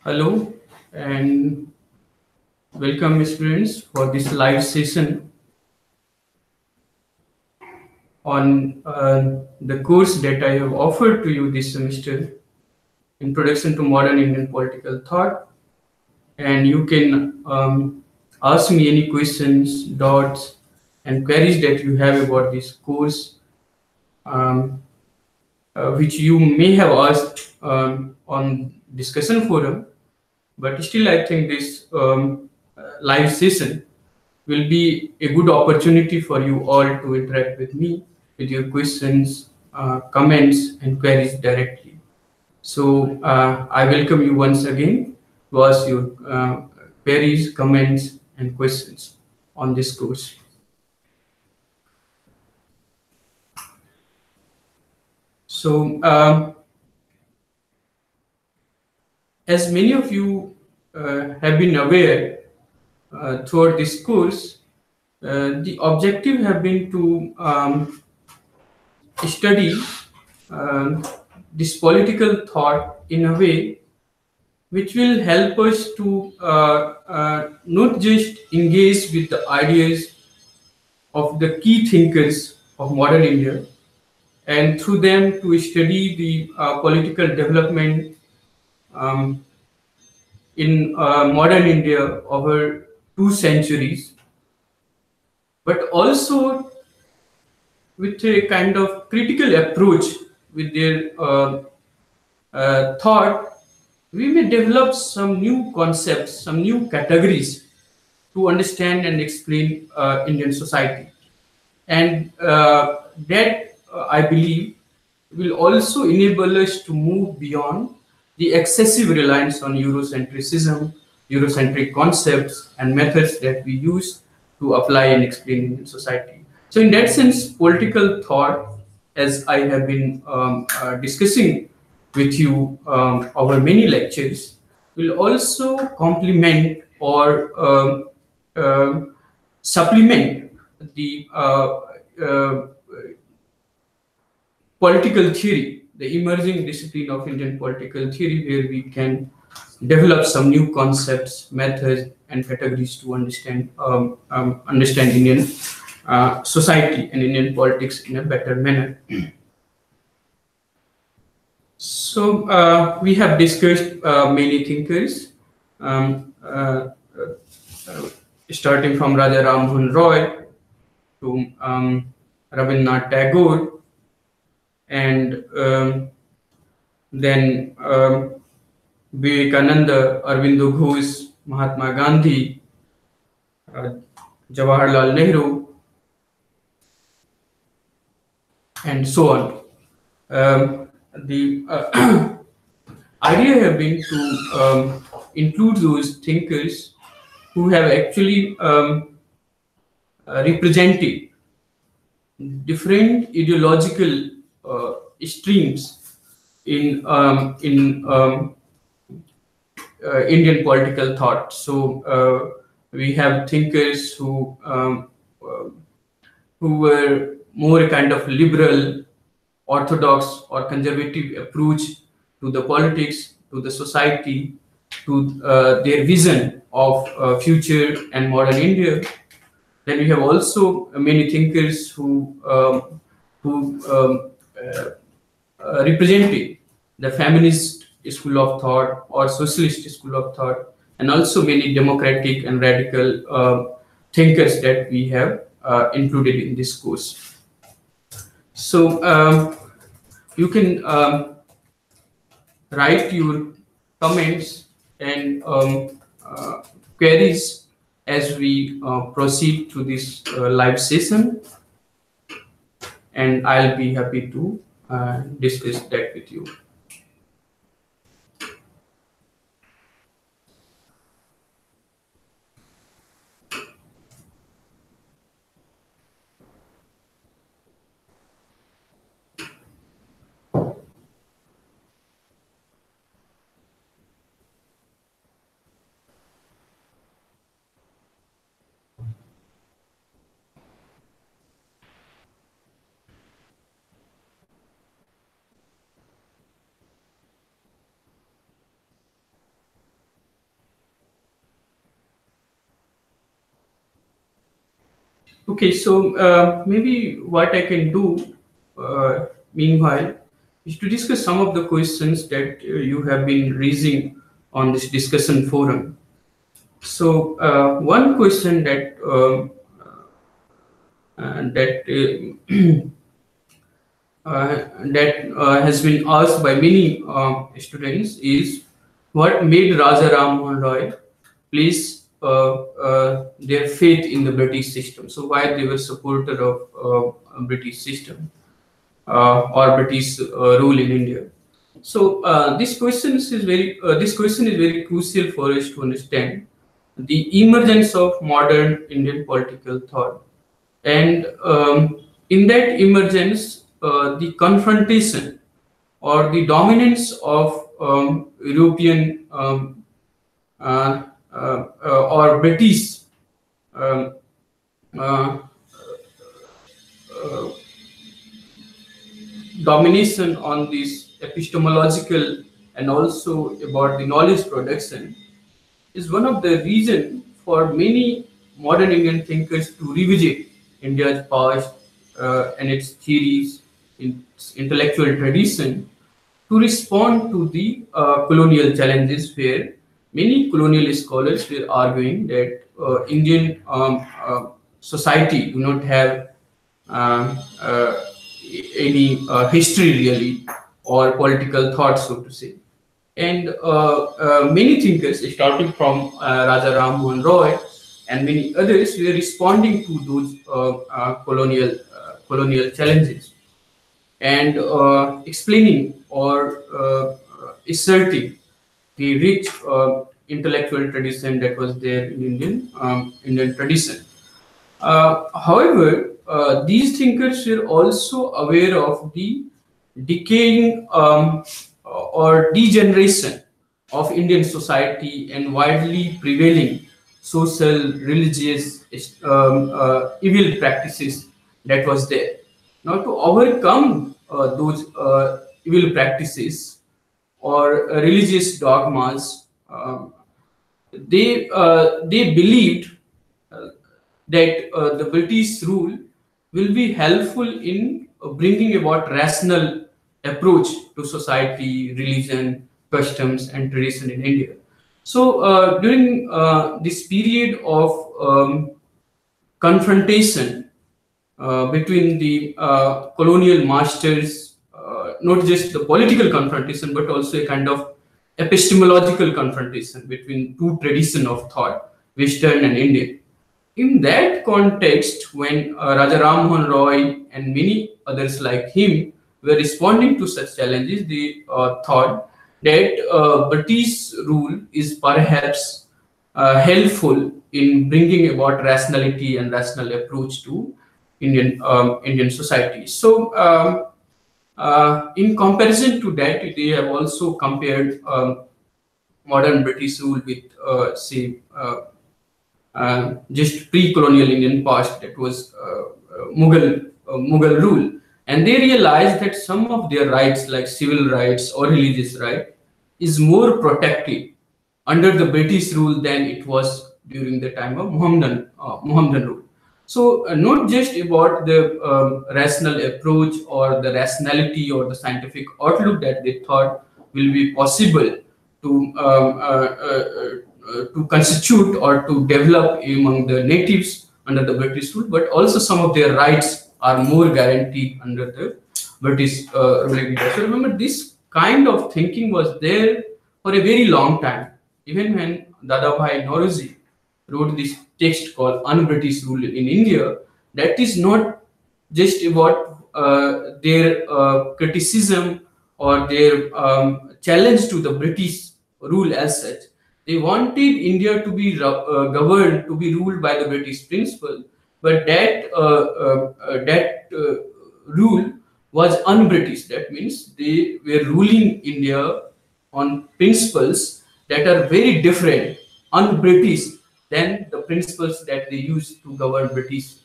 Hello and welcome students for this live session on the course that I have offered to you this semester, Introduction to Modern Indian Political Thought. And you can ask me any questions, doubts, and queries that you have about this course, um, which you may have asked on discussion forum. But still, I think this live session will be a good opportunity for you all to interact with me with your questions, comments, and queries directly. So I welcome you once again to ask your queries, comments, and questions on this course. So as many of you have been aware throughout this course, the objective have been to study um, this political thought in a way which will help us to not just engage with the ideas of the key thinkers of modern India and through them to study the political development um, in modern India over 2 centuries, but also with a kind of critical approach with their thought, we may develop some new concepts, some new categories to understand and explain Indian society. And that, I believe, will also enable us to move beyond the excessive reliance on Eurocentrism, Eurocentric concepts, and methods that we use to apply and explain Indian society. So, in that sense, political thought, as I have been discussing with you over many lectures, will also complement or supplement the uh, political theory, the emerging discipline of Indian political theory, where we can develop some new concepts, methods, and categories to understand Indian society and Indian politics in a better manner. So we have discussed many thinkers, um, uh, uh, starting from Raja Ram Mohan Roy to Rabindranath Tagore, and then Vivekananda, Arvindo Ghosh, Mahatma Gandhi, uh, Jawaharlal Nehru, and so on. The idea have been to include those thinkers who have actually represented different ideological streams in Indian political thought. So we have thinkers uh, who were more a kind of liberal, orthodox, or conservative approach to the politics, to the society, to their vision of future and modern India. Then we have also many thinkers who represented the feminist school of thought or socialist school of thought, and also many democratic and radical thinkers that we have included in this course. So you can write your comments and queries as we proceed to this live session, and I'll be happy to discuss that with you. Okay, so maybe what I can do meanwhile is to discuss some of the questions that you have been raising on this discussion forum. So one question that that has been asked by many students is what made Raja Ram Mohan Roy place their faith in the British system. So why they were supporter of British system or British rule in India. So this question is very crucial for us to understand the emergence of modern Indian political thought, and in that emergence, the confrontation or the dominance of European or British um, uh, uh, domination on this epistemological and also about the knowledge production is one of the reasons for many modern Indian thinkers to revisit India's past and its theories, its intellectual tradition, to respond to the colonial challenges, where many colonial scholars were arguing that Indian society do not have um, uh, any history really or political thought, so to say. And many thinkers, starting from Raja Ram Mohan Roy and many others, were responding to those colonial challenges and explaining or asserting the rich intellectual tradition that was there in Indian tradition. However, these thinkers were also aware of the decaying or degeneration of Indian society and widely prevailing social, religious, evil practices that was there. Now, to overcome those evil practices or religious dogmas, they believed uh, that the British rule will be helpful in bringing about rational approach to society, religion, customs, and tradition in India. So during this period of confrontation between the colonial masters, not just the political confrontation, but also a kind of epistemological confrontation between two traditions of thought, Western and Indian. In that context, when Raja Ram Mohan Roy and many others like him were responding to such challenges, they thought that British rule is perhaps helpful in bringing about rationality and rational approach to Indian society. So, in comparison to that, they have also compared modern British rule with, say, just pre-colonial Indian past, that was Mughal rule, and they realized that some of their rights, like civil rights or religious right, is more protected under the British rule than it was during the time of Muhammadan rule. So, not just about the rational approach or the rationality or the scientific outlook that they thought will be possible to to constitute or to develop among the natives under the British rule, but also some of their rights are more guaranteed under the British rule. So remember, this kind of thinking was there for a very long time. Even when Dadabhai Nauroji wrote this text called Un-British Rule in India, that is not just about their criticism or their challenge to the British rule as such. They wanted India to be governed, to be ruled by the British principle, but that rule was un-British. That means they were ruling India on principles that are very different, un-British, than the principles that they used to govern British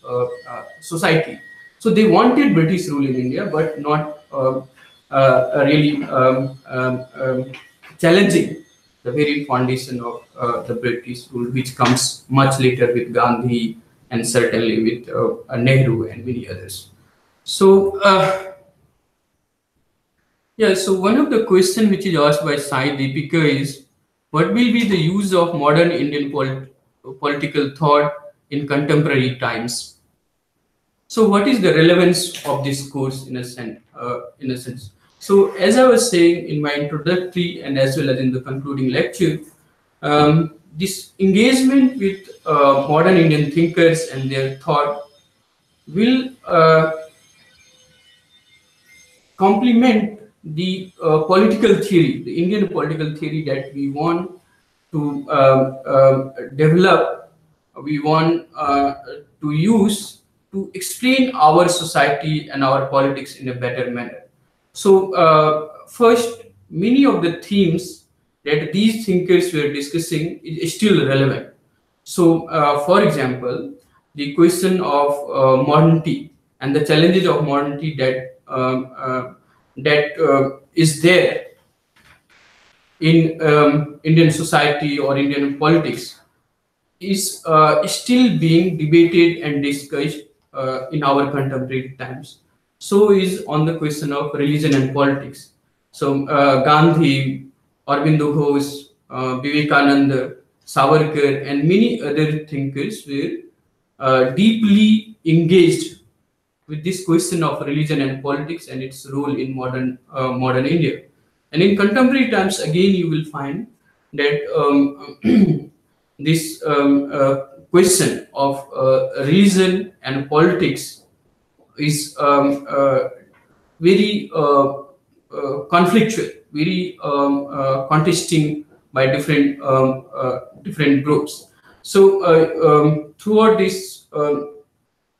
society. So they wanted British rule in India, but not really challenging the very foundation of the British rule, which comes much later with Gandhi and certainly with Nehru and many others. So, yeah, so one of the questions which is asked by Sai Deepika is, what will be the use of modern Indian political thought in contemporary times? So, what is the relevance of this course in a sense? So, as I was saying in my introductory and as well as in the concluding lecture, this engagement with modern Indian thinkers and their thought will complement the political theory, the Indian political theory that we want to develop, we want to use to explain our society and our politics in a better manner. So, first, many of the themes that these thinkers were discussing is still relevant. So, for example, the question of modernity and the challenges of modernity that is there in Indian society or Indian politics is still being debated and discussed in our contemporary times. So is on the question of religion and politics. So Gandhi, Aurobindo Ghosh, Vivekananda, Savarkar, and many other thinkers were deeply engaged with this question of religion and politics and its role in modern India. And in contemporary times, again, you will find that this question of religion and politics is very conflictual, very contesting by different groups. So throughout this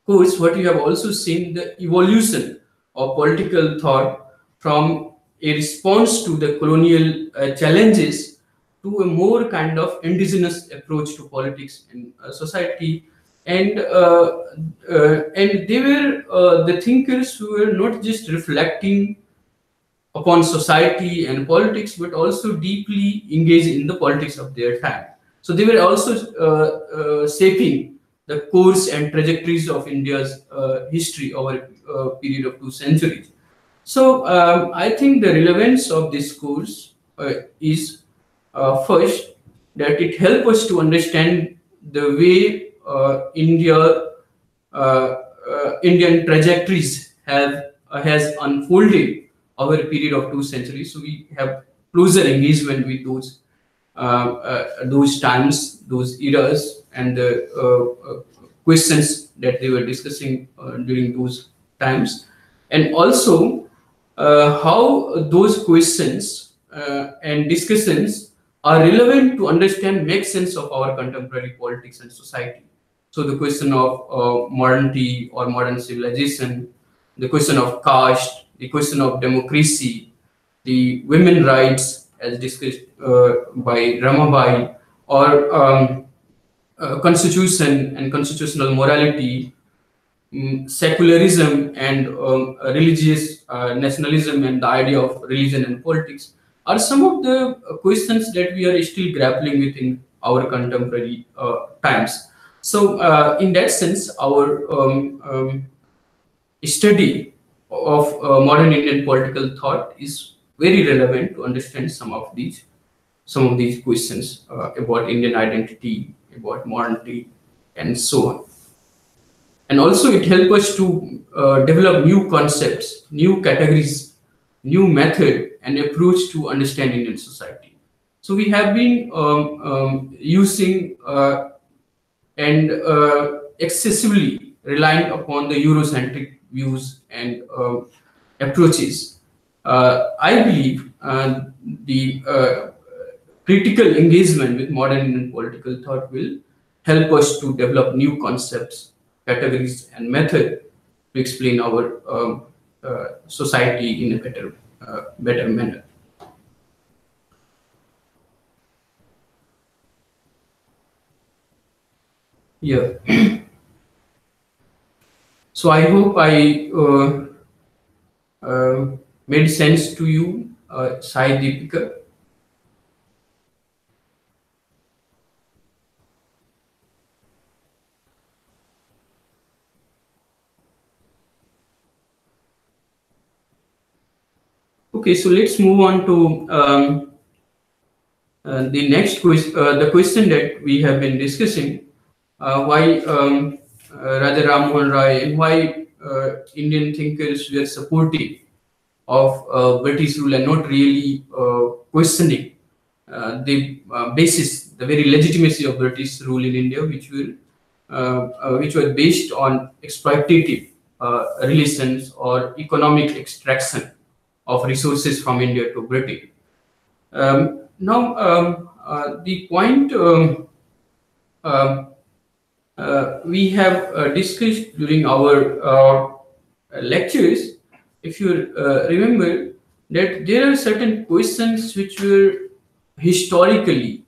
course, what you have also seen the evolution of political thought from a response to the colonial challenges to a more kind of indigenous approach to politics and society. And they were the thinkers who were not just reflecting upon society and politics, but also deeply engaged in the politics of their time. So they were also shaping the course and trajectories of India's history over a period of 2 centuries. So I think the relevance of this course is first that it helps us to understand the way Indian trajectories has unfolded over a period of 2 centuries. So we have closer engagement with those times, those eras, and the questions that they were discussing during those times, and also how those questions and discussions are relevant to understand, make sense of our contemporary politics and society. So the question of modernity or modern civilization, the question of caste, the question of democracy, the women rights as discussed by Ramabai, or constitution and constitutional morality, secularism and religious nationalism, and the idea of religion and politics are some of the questions that we are still grappling with in our contemporary times. So, in that sense, our study of modern Indian political thought is very relevant to understand some of these questions about Indian identity, about modernity, and so on. And also, it helps us to develop new concepts, new categories, new method and approach to understand Indian society. So we have been using and excessively reliant upon the Eurocentric views and approaches. I believe the critical engagement with modern Indian political thought will help us to develop new concepts, categories, and method to explain our society in a better manner. Yeah. So I hope I made sense to you, Sai Deepika. Okay, so let's move on to the next question. The question that we have been discussing: why Raja Ram Mohan Rai and why Indian thinkers were supportive of British rule and not really questioning the basis, the very legitimacy of British rule in India, which were based on exploitative relations or economic extraction of resources from India to Britain. Now, the point we have discussed during our lectures, if you remember, that there are certain questions which were historically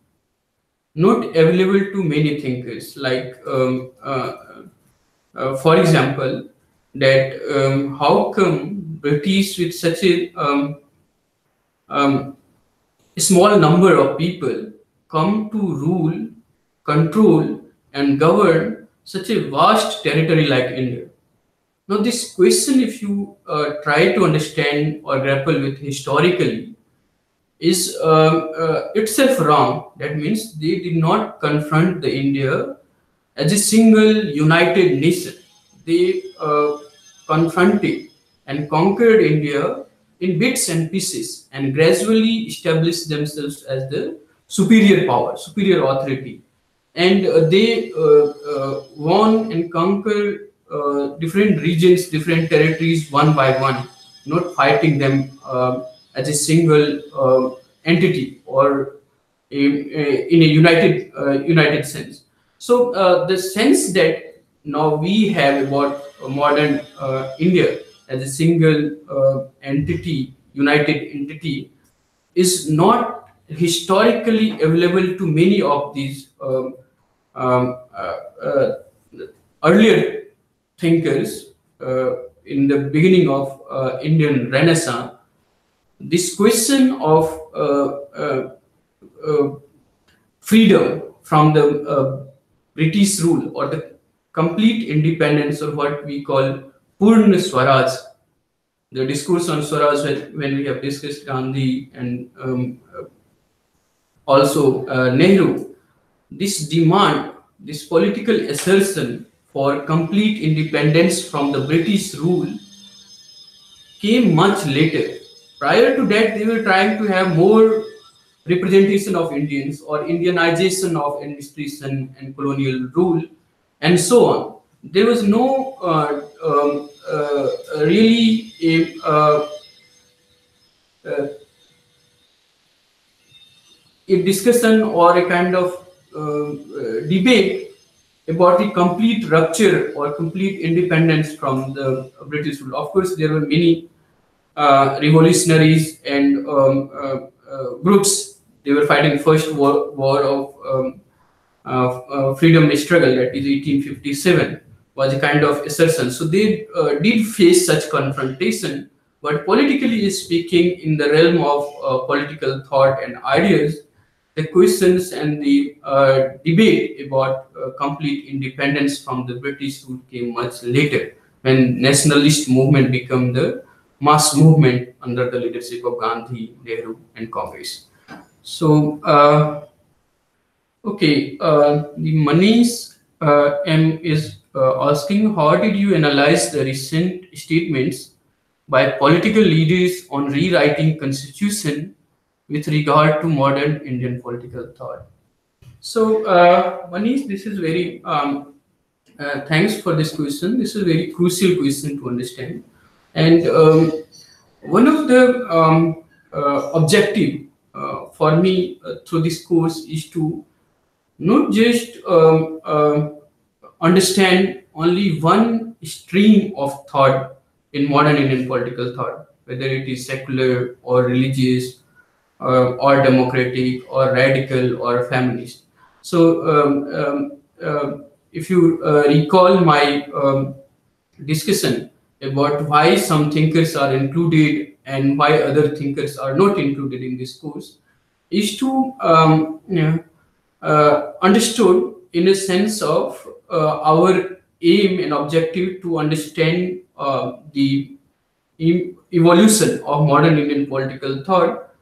not available to many thinkers. Like, for example, that how come British with such um, a small number of people come to rule, control, and govern such a vast territory like India? Now, this question, if you try to understand or grapple with historically, is itself wrong. That means they did not confront the India as a single united nation. They confronted and conquered India in bits and pieces and gradually established themselves as the superior power, superior authority. And they won and conquered different regions, different territories one by one, not fighting them as a single entity or in a united sense. So the sense that now we have about modern India as a single entity, united entity, is not historically available to many of these earlier thinkers in the beginning of Indian Renaissance. This question of freedom from the British rule or the complete independence, or what we call Purna Swaraj, the discourse on Swaraj, when we have discussed Gandhi and also Nehru, this demand, this political assertion for complete independence from the British rule came much later. Prior to that, they were trying to have more representation of Indians or Indianization of administration and colonial rule, and so on. There was no really a discussion or a kind of debate about the complete rupture or complete independence from the British rule. Of course, there were many revolutionaries and groups. They were fighting first war of freedom struggle, that is 1857, was a kind of assertion. So they did face such confrontation, but politically speaking, in the realm of political thought and ideas, the questions and the debate about complete independence from the British rule came much later, when nationalist movement became the mass movement under the leadership of Gandhi, Nehru, and Congress. So, okay, the Manish M is asking, how did you analyze the recent statements by political leaders on rewriting constitution with regard to modern Indian political thought? So, Manish, this is very thanks for this question. This is a very crucial question to understand, and one of the objective for me through this course is to not just understand only one stream of thought in modern Indian political thought, whether it is secular or religious or democratic or radical or feminist. So, if you recall my discussion about why some thinkers are included and why other thinkers are not included in this course, is to understood in a sense of our aim and objective to understand the evolution of modern Indian political thought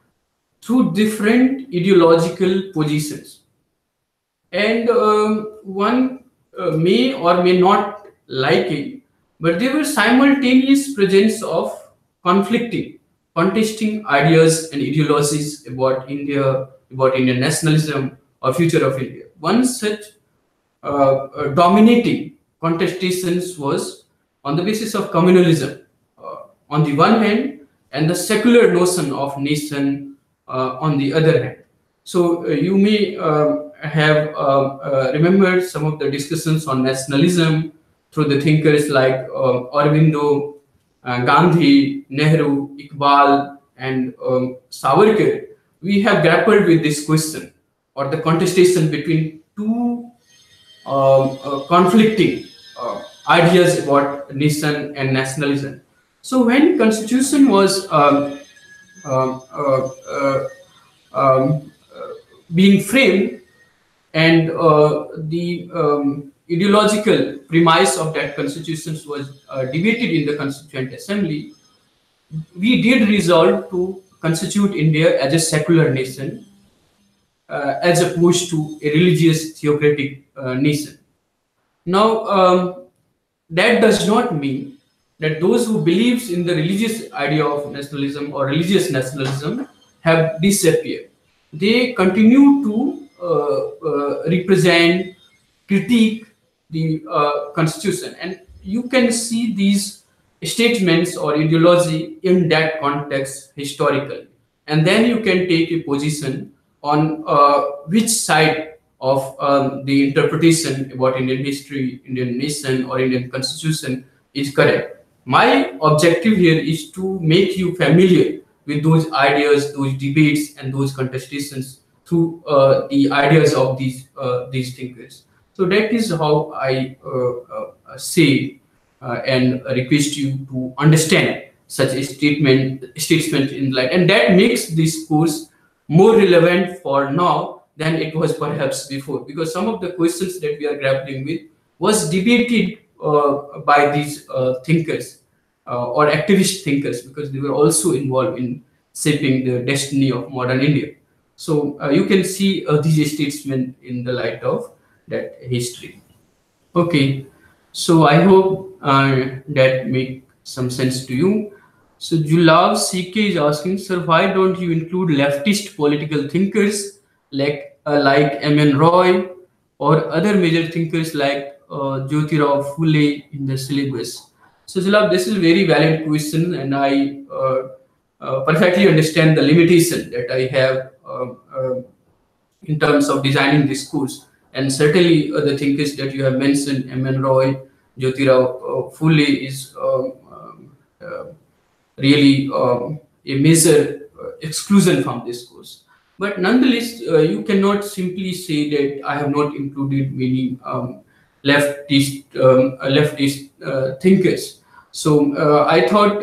through different ideological positions. And one may or may not like it, but there were simultaneous presence of conflicting, contesting ideas and ideologies about India, about Indian nationalism or future of India. One such dominating contestations was on the basis of communalism on the one hand, and the secular notion of nation on the other hand. So you may have remembered some of the discussions on nationalism through the thinkers like Aurobindo, Gandhi, Nehru, Iqbal, and Savarkar. We have grappled with this question or the contestation between two conflicting ideas about nation and nationalism. So when constitution was um, uh, uh, um, being framed, and the ideological premise of that constitution was debated in the Constituent Assembly, we did resolve to constitute India as a secular nation as opposed to a religious theocratic nation. Now, that does not mean that those who believes in the religious idea of nationalism or religious nationalism have disappeared. They continue to represent, critique the constitution, and you can see these statements or ideology in that context historically, and then you can take a position on which side of the interpretation about Indian history, Indian nation, or Indian constitution is correct. My objective here is to make you familiar with those ideas, those debates, and those contestations through the ideas of these thinkers. So that is how I say and request you to understand such a statement in light, and that makes this course more relevant for now than it was perhaps before, because some of the questions that we are grappling with was debated by these thinkers or activist thinkers, because they were also involved in shaping the destiny of modern India. So you can see these statements in the light of that history. Okay, so I hope that make some sense to you. So Julav CK is asking, sir, why don't you include leftist political thinkers like M.N. Roy or other major thinkers like Jyotirao Phule in the syllabus? So Julav, this is a very valid question, and I perfectly understand the limitation that I have in terms of designing this course. And certainly the thinkers that you have mentioned, M.N. Roy, Jyotirao Phule is really a major exclusion from this course. But nonetheless, you cannot simply say that I have not included many leftist thinkers. So I thought,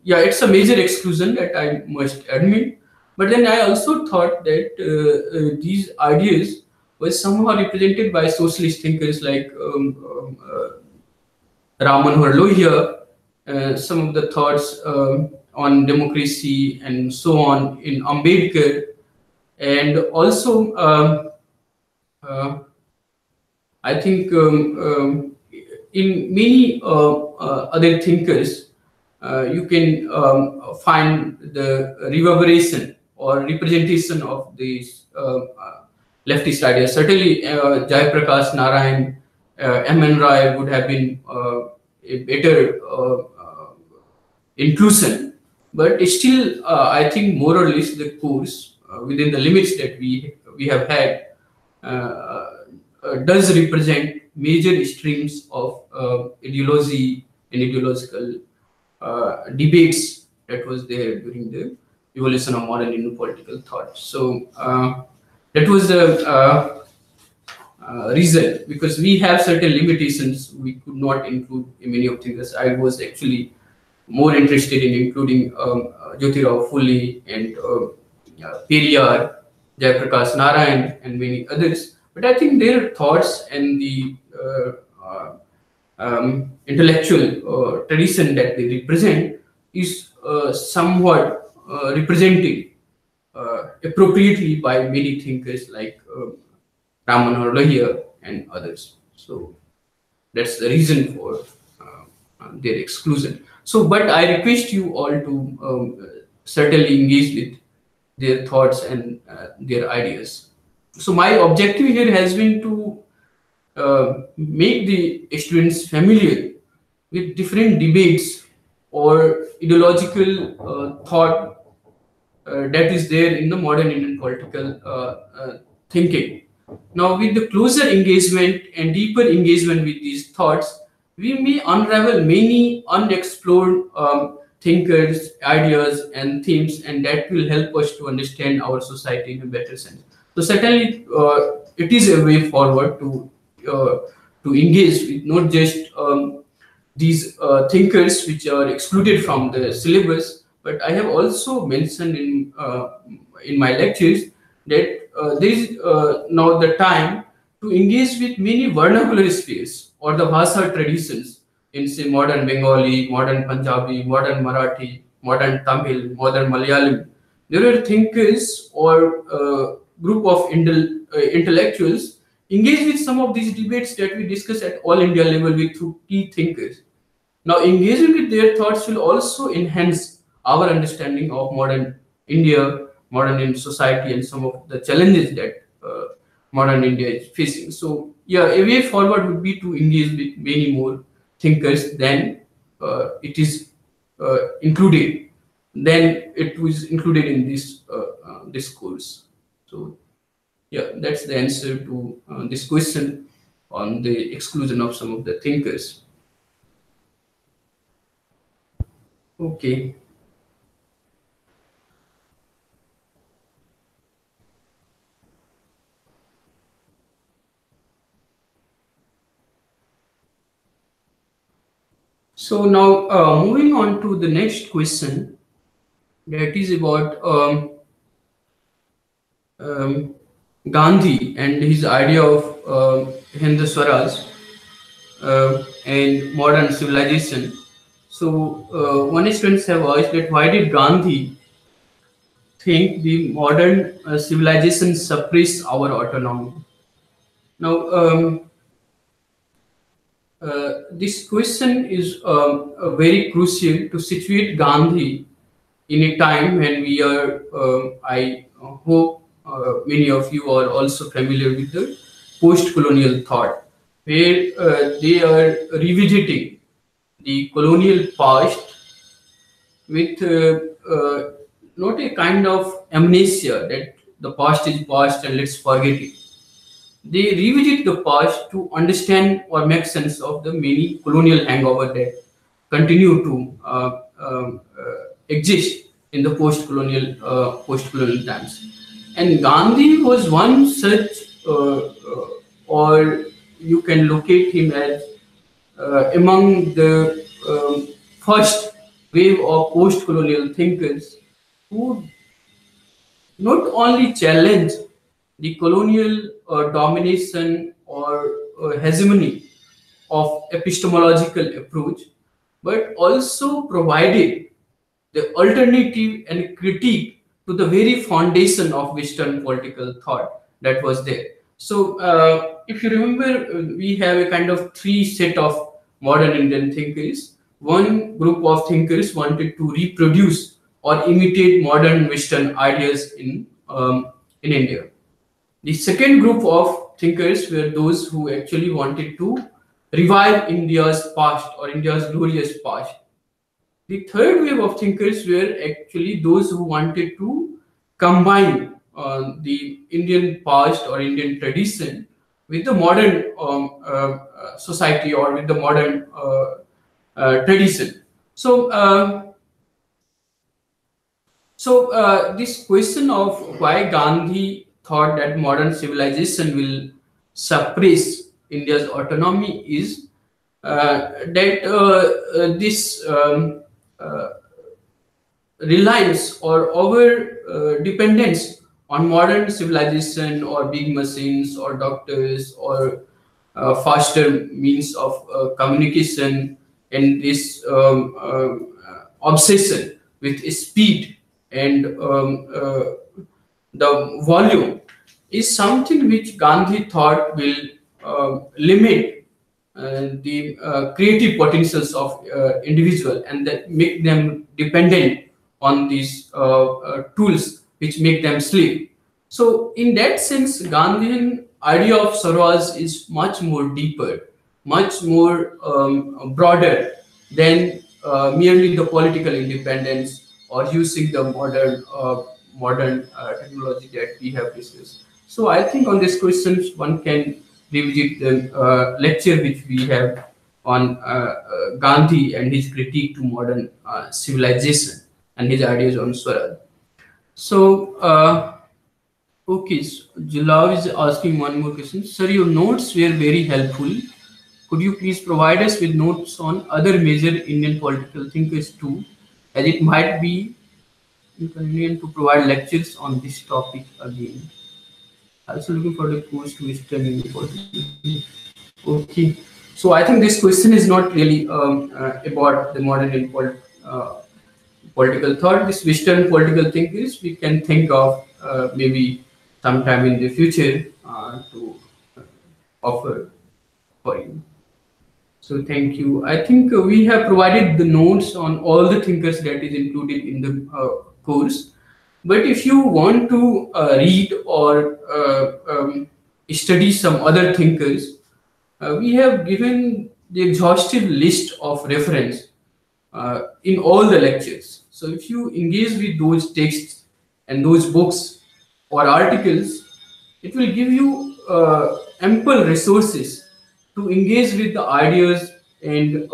yeah, it's a major exclusion that I must admit. But then I also thought that these ideas were somehow represented by socialist thinkers like Ram Manohar Lohia, some of the thoughts on democracy and so on in Ambedkar, and also I think in many other thinkers, you can find the reverberation or representation of these leftist ideas. Certainly, Jayaprakash Narayan, M.N. Roy would have been a better inclusion, but still, I think more or less the course within the limits that we have had does represent major streams of ideology and ideological debates that was there during the evolution of modern Indian political thought. So that was the reason, because we have certain limitations. We could not include many of things. I was actually more interested in including Jyotirao Phule and Periyar, Jayaprakash Narayan, and many others. But I think their thoughts and the intellectual tradition that they represent is somewhat represented appropriately by many thinkers like Raman Lohia and others. So that's the reason for their exclusion. So, but I request you all to certainly engage with their thoughts and their ideas. So, my objective here has been to make the students familiar with different debates or ideological thought that is there in the modern Indian political thinking. Now, with the closer engagement and deeper engagement with these thoughts, we may unravel many unexplored thinkers, ideas, and themes, and that will help us to understand our society in a better sense. So, certainly, it is a way forward uh, to engage with not just these thinkers which are excluded from the syllabus, but I have also mentioned in my lectures that there is now the time to engage with many vernacular spheres or the Bhasa traditions in say modern Bengali, modern Punjabi, modern Marathi, modern Tamil, modern Malayalam. There are thinkers or group of intellectuals engage with some of these debates that we discuss at all India level with through key thinkers. Now, engaging with their thoughts will also enhance our understanding of modern India, modern Indian society, and some of the challenges that modern India is facing. So, yeah, a way forward would be to engage with many more thinkers than it is included, than it was included in this course. So, yeah, that's the answer to this question on the exclusion of some of the thinkers. Okay. So now moving on to the next question, that is about um, Gandhi and his idea of Hindu Swaraj and modern civilization. So one students have asked that why did Gandhi think the modern civilization suppress our autonomy? Now this question is very crucial to situate Gandhi in a time when we are, I hope many of you are also familiar with the post colonial thought, where they are revisiting the colonial past with not a kind of amnesia that the past is past and let's forget it. They revisit the past to understand or make sense of the many colonial hangover that continue to exist in the post-colonial times. And Gandhi was one such, or you can locate him as among the first wave of post-colonial thinkers who not only challenge the colonial domination or hegemony of epistemological approach, but also provided the alternative and critique to the very foundation of Western political thought that was there. So, if you remember, we have a kind of three set of modern Indian thinkers. One group of thinkers wanted to reproduce or imitate modern Western ideas in India. The second group of thinkers were those who actually wanted to revive India's past or India's glorious past. The third wave of thinkers were actually those who wanted to combine the Indian past or Indian tradition with the modern society or with the modern tradition. So, this question of why Gandhi thought that modern civilization will suppress India's autonomy is that this reliance or over dependence on modern civilization or big machines or doctors or faster means of communication, and this obsession with speed and the volume is something which Gandhi thought will limit the creative potentials of individual, and that make them dependent on these tools which make them slave. So in that sense, Gandhian idea of Swaraj is much more deeper, much more broader than merely the political independence or using the modern technology that we have discussed. So I think on this question, one can revisit the lecture which we have on Gandhi and his critique to modern civilization and his ideas on Swaraj. So, okay, so Julav is asking one more question. Sir, your notes were very helpful. Could you please provide us with notes on other major Indian political thinkers too, as it might be inconvenient to provide lectures on this topic again. Also looking for the course to Western Indian politics. Okay, so I think this question is not really about the modern Indian political thought. This Western political thinkers we can think of maybe sometime in the future to offer for you. So thank you. I think we have provided the notes on all the thinkers that is included in the course. But if you want to read or study some other thinkers, we have given the exhaustive list of reference in all the lectures. So if you engage with those texts and those books or articles, it will give you ample resources to engage with the ideas and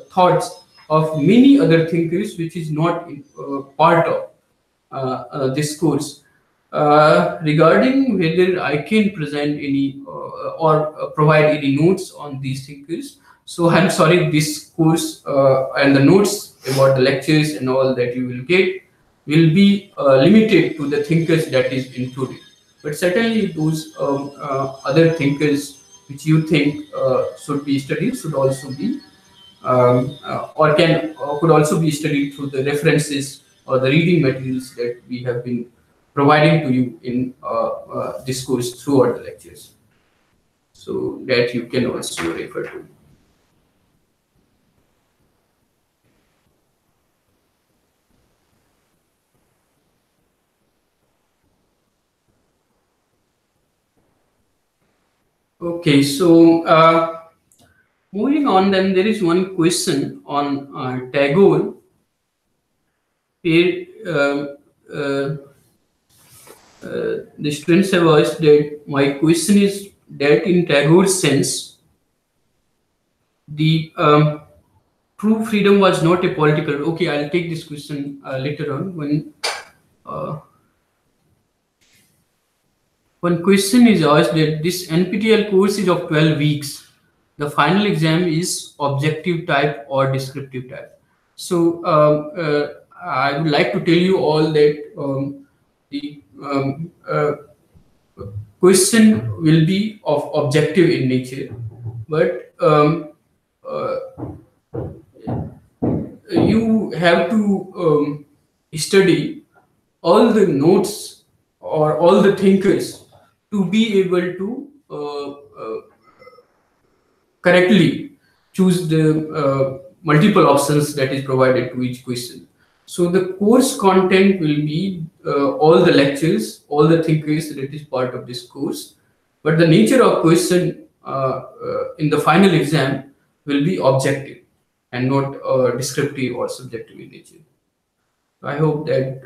thoughts of many other thinkers, which is not part of this course. Regarding whether I can present any or provide any notes on these thinkers, so I'm sorry, this course and the notes about the lectures and all that you will get will be limited to the thinkers that is included. But certainly those other thinkers which you think should be studied should also be or can could also be studied through the references or the reading materials that we have been providing to you in this course throughout the lectures. So that you can also refer to. Okay, so moving on, then there is one question on Tagore, where the students have asked that my question is that in Tagore's sense, the true freedom was not a political. Okay, I'll take this question later on when. One question is asked that this NPTEL course is of 12 weeks. The final exam is objective type or descriptive type. So I would like to tell you all that the question will be of objective in nature, but you have to study all the notes or all the thinkers to be able to correctly choose the multiple options that is provided to each question. So the course content will be all the lectures, all the thinkers that is part of this course, but the nature of question in the final exam will be objective and not descriptive or subjective in nature. I hope that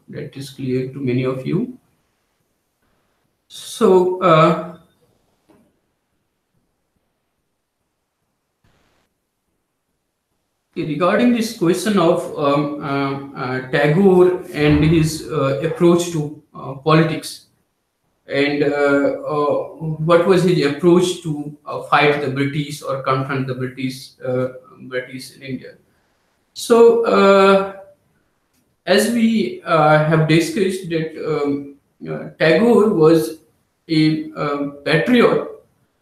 that is clear to many of you. So, regarding this question of Tagore and his approach to politics, and what was his approach to fight the British or confront the British in India. So, as we have discussed that Tagore was a patriot,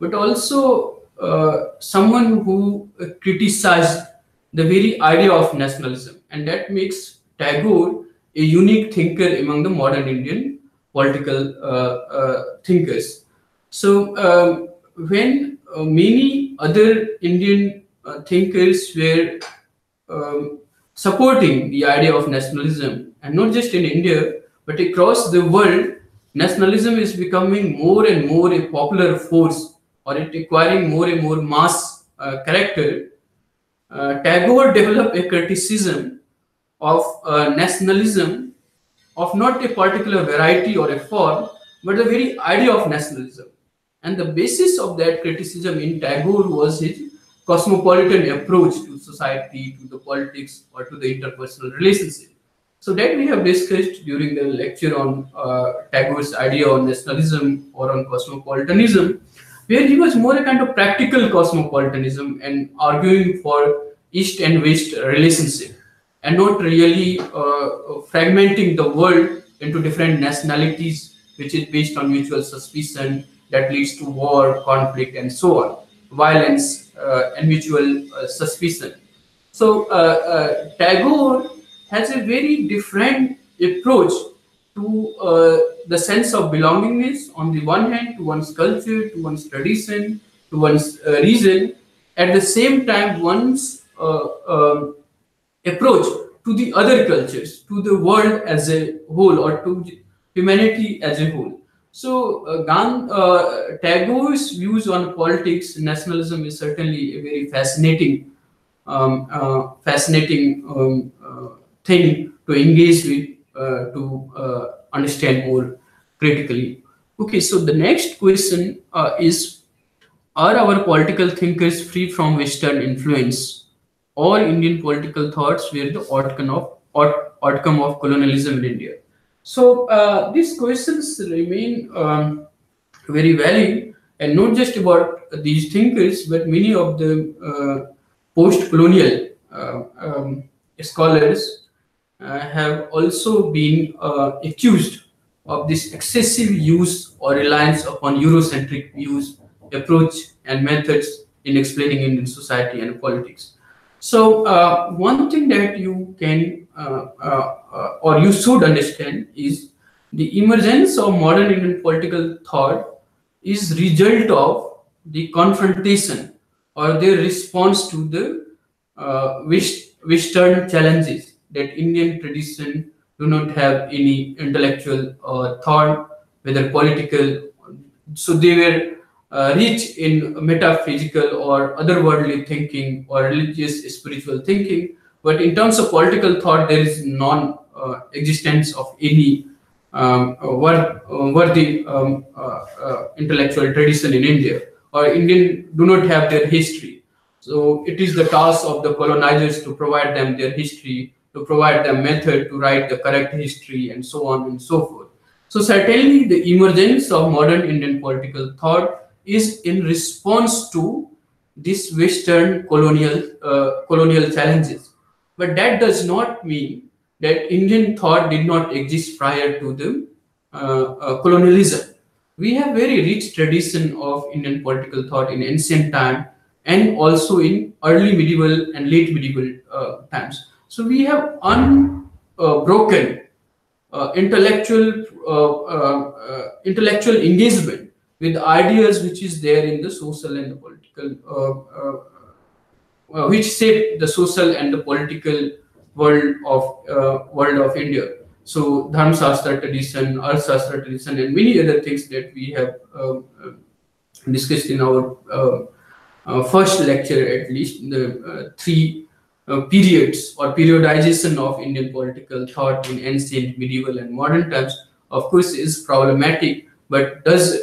but also someone who criticized the very idea of nationalism, and that makes Tagore a unique thinker among the modern Indian political thinkers. So, when many other Indian thinkers were um, supporting the idea of nationalism, and not just in India, but across the world, nationalism is becoming more and more a popular force, or it acquiring more and more mass character. Tagore developed a criticism of nationalism, of not a particular variety or a form, but the very idea of nationalism. And the basis of that criticism in Tagore was his cosmopolitan approach to society, to the politics, or to the interpersonal relationship. So that we have discussed during the lecture on Tagore's idea on nationalism or on cosmopolitanism, where he was more a kind of practical cosmopolitanism and arguing for East and West relationship, and not really fragmenting the world into different nationalities, which is based on mutual suspicion that leads to war, conflict, and so on, violence and mutual suspicion. So Tagore has a very different approach to the sense of belongingness on the one hand, to one's culture, to one's tradition, to one's region. At the same time, one's approach to the other cultures, to the world as a whole, or to humanity as a whole. So, Tagore's views on politics, nationalism is certainly a very fascinating thing to engage with, to understand more critically. Okay, so the next question is: are our political thinkers free from Western influence? All Indian political thoughts were the outcome of colonialism in India. So these questions remain very valid, and not just about these thinkers, but many of the post-colonial scholars have also been accused of this excessive use or reliance upon Eurocentric views, approach, and methods in explaining Indian society and politics. So, one thing that you can or you should understand is the emergence of modern Indian political thought is result of the confrontation or their response to the Western challenges that Indian tradition do not have any intellectual thought, whether political. So they were rich in metaphysical or otherworldly thinking or religious spiritual thinking, but in terms of political thought, there is non-existence of any worthy intellectual tradition in India, or Indian do not have their history. So it is the task of the colonizers to provide them their history, to provide them method to write the correct history, and so on and so forth. So certainly the emergence of modern Indian political thought is in response to this Western colonial challenges. But that does not mean that Indian thought did not exist prior to the colonialism. We have very rich tradition of Indian political thought in ancient time and also in early medieval and late medieval times. So we have unbroken intellectual engagement with ideas which is there in the social and the political which shape the social and the political world of India. So Dharma Shastra tradition, Arthashastra tradition, and many other things that we have discussed in our first lecture, at least the three periods or periodization of Indian political thought in ancient, medieval, and modern times, of course, is problematic, but does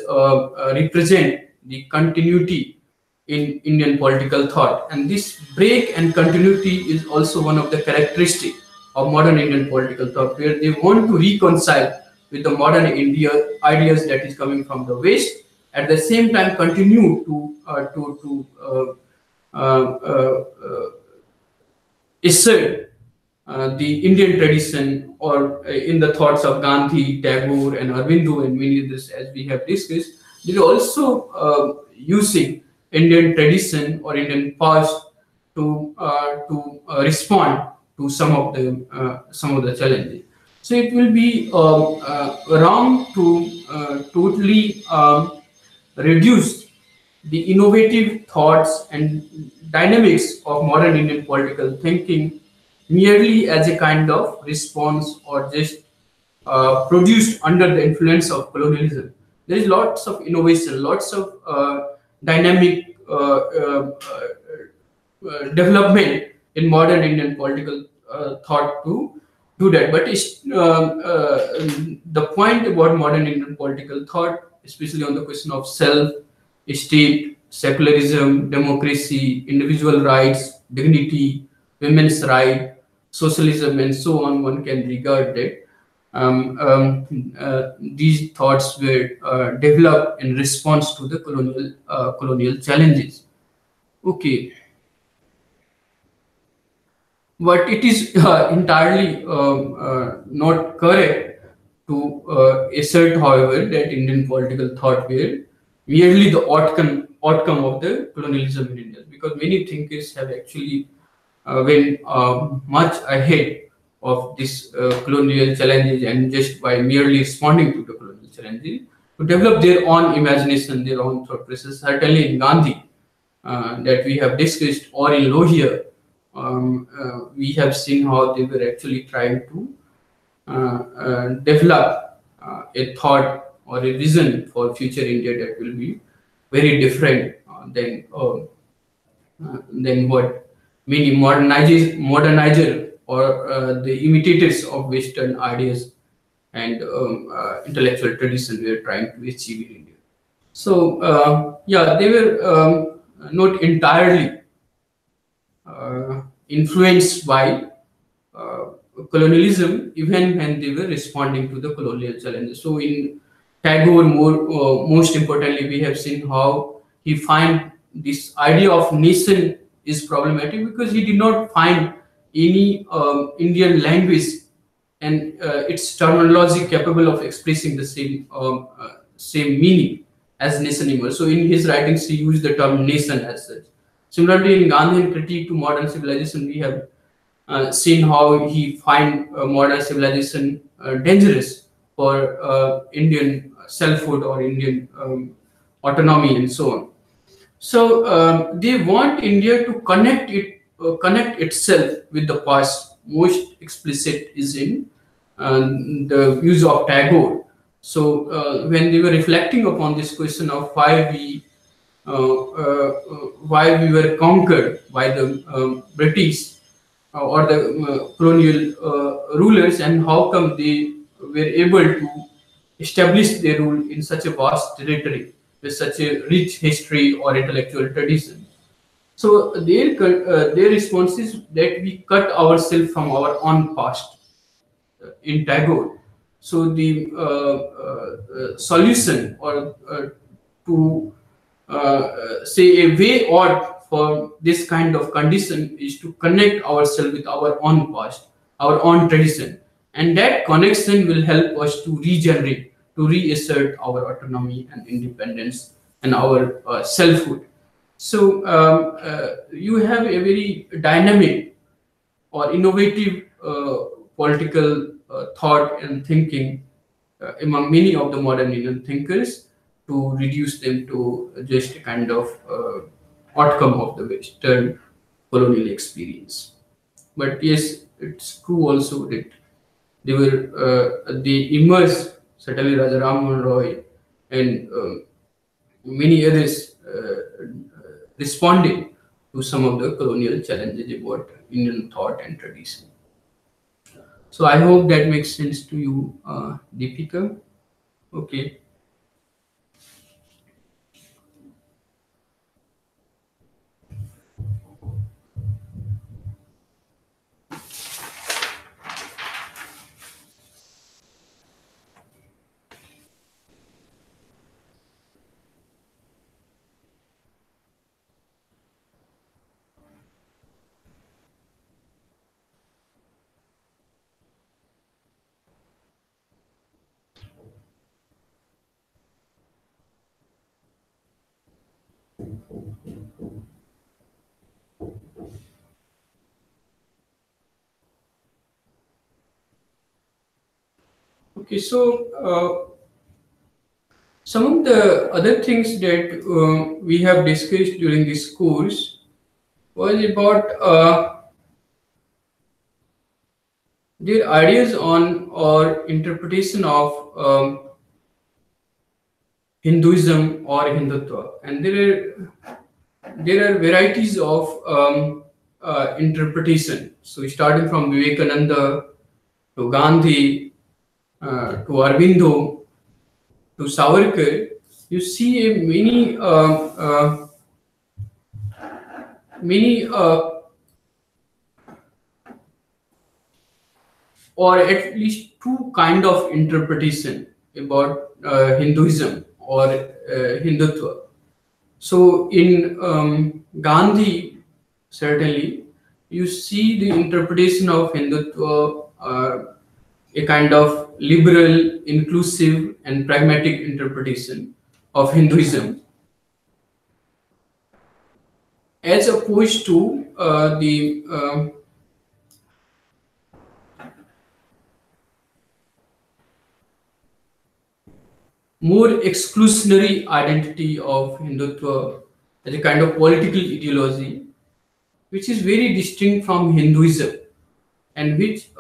represent the continuity in Indian political thought. And this break and continuity is also one of the characteristics of modern Indian political thought, where they want to reconcile with the modern India ideas that is coming from the West, at the same time continue to assert the Indian tradition or in the thoughts of Gandhi, Tagore, and Aurobindo, and many others, as we have discussed. they're also using Indian tradition or Indian past to respond to some of the challenges. So it will be wrong to totally reduce the innovative thoughts and dynamics of modern Indian political thinking merely as a kind of response or just produced under the influence of colonialism. There is lots of innovation, lots of dynamic development in modern Indian political thought to do that. But the point about modern Indian political thought, especially on the question of self, state, secularism, democracy, individual rights, dignity, women's right, socialism, and so on, one can regard that these thoughts were developed in response to the colonial challenges. Okay, but it is entirely not correct to assert, however, that Indian political thought were merely the outcome of the colonialism in India, because many thinkers have actually went much ahead of this colonial challenges, and just by merely responding to the colonial challenges, to develop their own imagination, their own thought process. Certainly in Gandhi, that we have discussed, or in Lohia, we have seen how they were actually trying to develop a thought or a vision for future India that will be very different than what many modernizer or the imitators of Western ideas and intellectual tradition were trying to achieve in India. So yeah, they were not entirely influenced by uh, colonialism, even when they were responding to the colonial challenges. So in Tagore, most importantly, we have seen how he find this idea of nation is problematic, because he did not find any Indian language and its terminology capable of expressing the same meaning as nation anymore. So in his writings, he used the term nation as such. Similarly, in Gandhian critique to modern civilization, we have seen how he find modern civilization dangerous for Indian selfhood or Indian autonomy and so on. So they want India to connect itself with the past. Most explicit is in the views of Tagore. So when they were reflecting upon this question of why we were conquered by the British or the colonial rulers, and how come they were able to establish their rule in such a vast territory with such a rich history or intellectual tradition. So their response is that we cut ourselves from our own past in Tagore. So the solution, or to say a way out for this kind of condition, is to connect ourselves with our own past, our own tradition, and that connection will help us to regenerate, to reassert our autonomy and independence and our selfhood. So you have a very dynamic or innovative political thought and thinking among many of the modern Indian thinkers, to reduce them to just a kind of outcome of the Western colonial experience. But yes, it's true also that they immersed, certainly Raja Ram Mohan Roy and many others responded to some of the colonial challenges about Indian thought and tradition. So I hope that makes sense to you, Deepika. Okay. Okay, so some of the other things that we have discussed during this course was about their ideas on or interpretation of Hinduism or Hindutva, and there are varieties of interpretation. So starting from Vivekananda to Gandhi to Aurobindo to Savarkar, you see a many or at least two kind of interpretation about Hinduism or Hindutva. So in Gandhi, certainly, you see the interpretation of Hindutva, a kind of liberal, inclusive, and pragmatic interpretation of Hinduism, as opposed to the more exclusionary identity of Hindutva as a kind of political ideology, which is very distinct from Hinduism, and which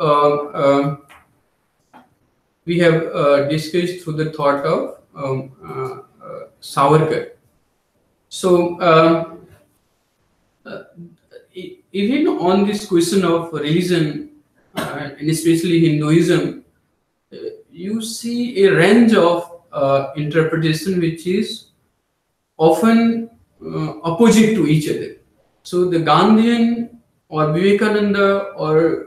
we have discussed through the thought of Savarkar. So, even on this question of religion, and especially Hinduism, you see a range of interpretation which is often opposite to each other. So the Gandhian or Vivekananda or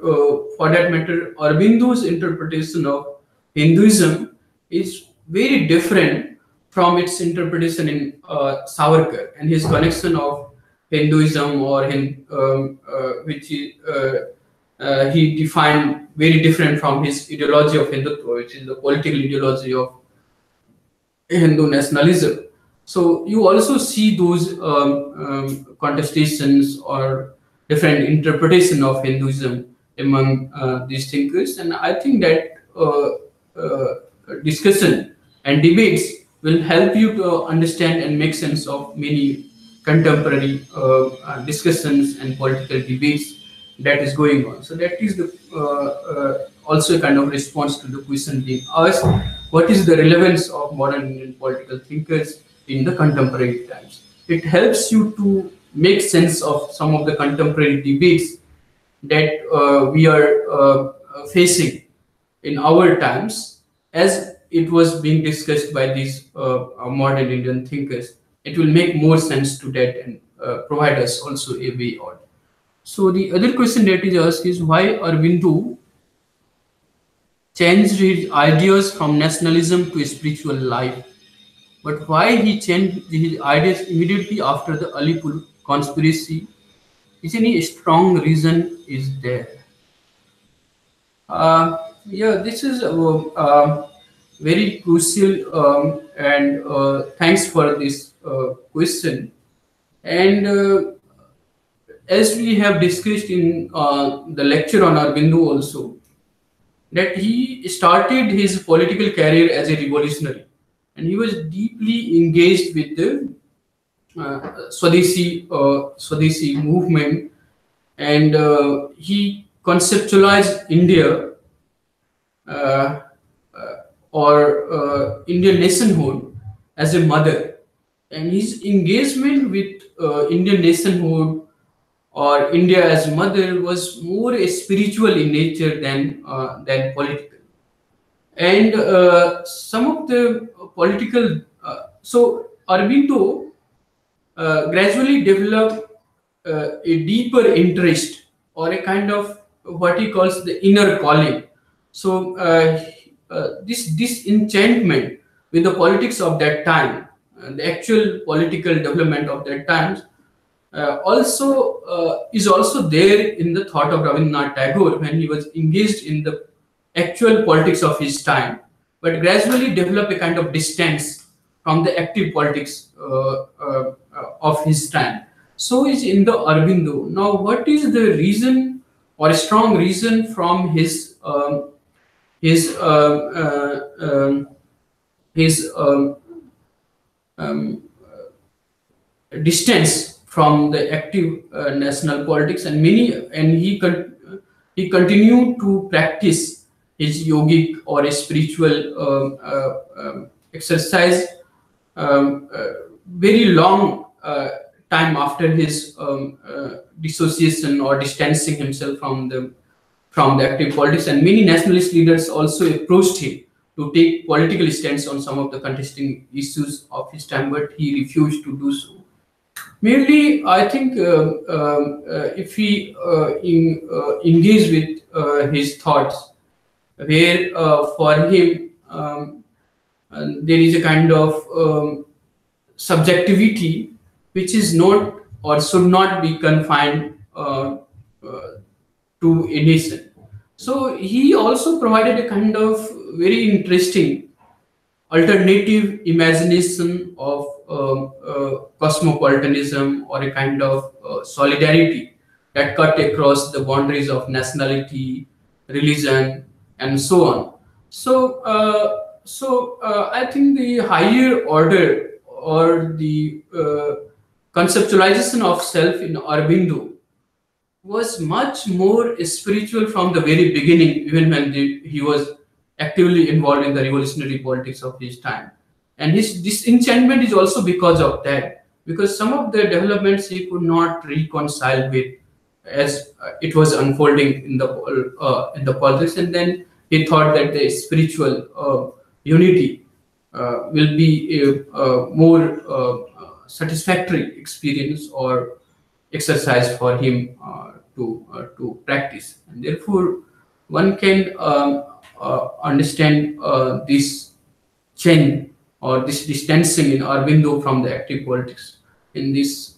for that matter Aurobindo's interpretation of Hinduism is very different from its interpretation in Savarkar and his connection of Hinduism or which he defined very different from his ideology of Hindutva, which is the political ideology of Hindu nationalism. So you also see those contestations or different interpretation of Hinduism among these thinkers, and I think that discussion and debates will help you to understand and make sense of many contemporary discussions and political debates that is going on. So that is the also a kind of response to the question being asked: what is the relevance of modern Indian political thinkers in the contemporary times? It helps you to make sense of some of the contemporary debates that we are facing in our times, as it was being discussed by these modern Indian thinkers. It will make more sense to that and provide us also a way out. So the other question that is asked is why Aurobindo changed his ideas from nationalism to spiritual life, but why he changed his ideas immediately after the Alipur conspiracy? Is any strong reason is there? Yeah, this is very crucial, and thanks for this question. And as we have discussed in the lecture on Aurobindo also, that he started his political career as a revolutionary, and he was deeply engaged with the Swadeshi movement, and he conceptualized India uh, or Indian nationhood as a mother, and his engagement with Indian nationhood or India as mother was more spiritual in nature than political. And some of the political, so Aurobindo gradually developed a deeper interest or a kind of what he calls the inner calling. So this disenchantment with the politics of that time, the actual political development of that time, also is also there in the thought of Rabindranath Tagore when he was engaged in the actual politics of his time, but gradually developed a kind of distance from the active politics of his time. So is in the Aurobindo. Now, what is the reason or a strong reason from his his um, distance from the active national politics, and he continued to practice his yogic or a spiritual exercise very long time after his dissociation or distancing himself from the active politics. And many nationalist leaders also approached him to take political stance on some of the contesting issues of his time, but he refused to do so. Merely, I think if he engage with his thoughts, where for him there is a kind of subjectivity which is not or should not be confined to a nation. So he also provided a kind of very interesting alternative imagination of cosmopolitanism, or a kind of solidarity that cut across the boundaries of nationality, religion, and so on. I think the higher order or the conceptualization of self in Aurobindo was much more spiritual from the very beginning, even when he was actively involved in the revolutionary politics of his time. And his disenchantment is also because of that, because some of the developments he could not reconcile with as it was unfolding in the politics, and then he thought that the spiritual unity will be a more satisfactory experience or exercise for him to practice, and therefore one can understand this change or this distancing in Aurobindo from the active politics in this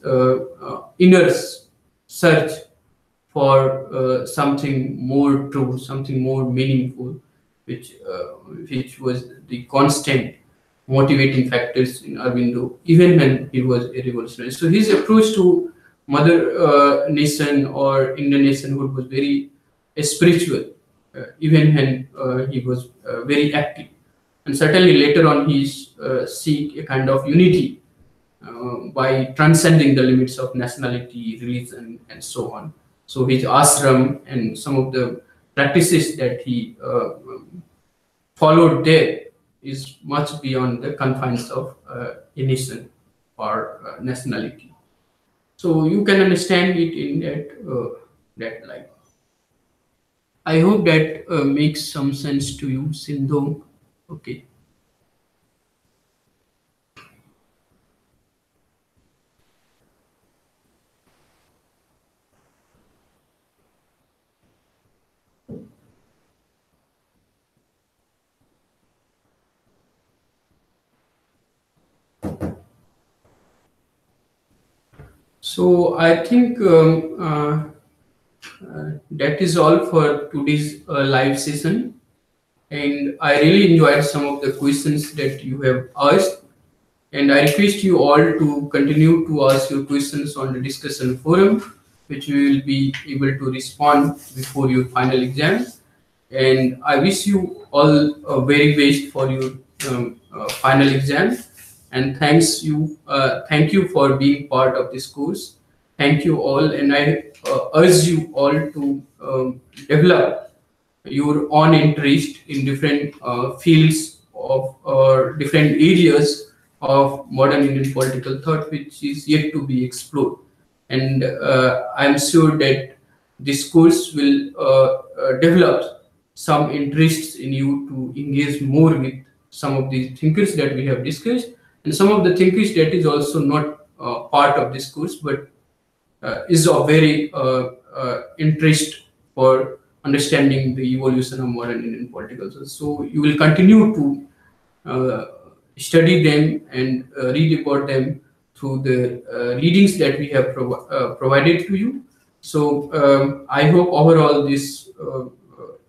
inner search for something more true, something more meaningful, which was the constant motivating factors in Aurobindo, even when he was a revolutionary. So his approach to mother nation or Indian nationhood was very spiritual, even when he was very active. And certainly later on, he seek a kind of unity by transcending the limits of nationality, religion, and so on. So his ashram and some of the practices that he followed there is much beyond the confines of a nation or nationality. So you can understand it in that light. I hope that makes some sense to you, Sindhu. Okay. So I think that is all for today's live session, and I really enjoyed some of the questions that you have asked, and I request you all to continue to ask your questions on the discussion forum, which we will be able to respond before your final exam. And I wish you all very best for your final exam. And thank you for being part of this course. Thank you all, and I urge you all to develop your own interest in different fields of or different areas of modern Indian political thought, which is yet to be explored. And I'm sure that this course will develop some interests in you to engage more with some of the thinkers that we have discussed, and some of the thinkers that is also not part of this course, but is of very interest for understanding the evolution of modern Indian political. So you will continue to study them and read about them through the readings that we have provided to you. So I hope overall this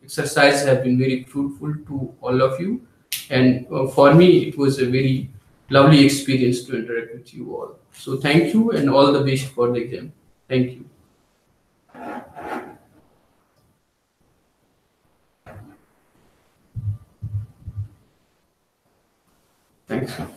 exercise has been very fruitful to all of you, and for me it was a very lovely experience to interact with you all. So thank you and all the best for the exam. Thank you. Thanks.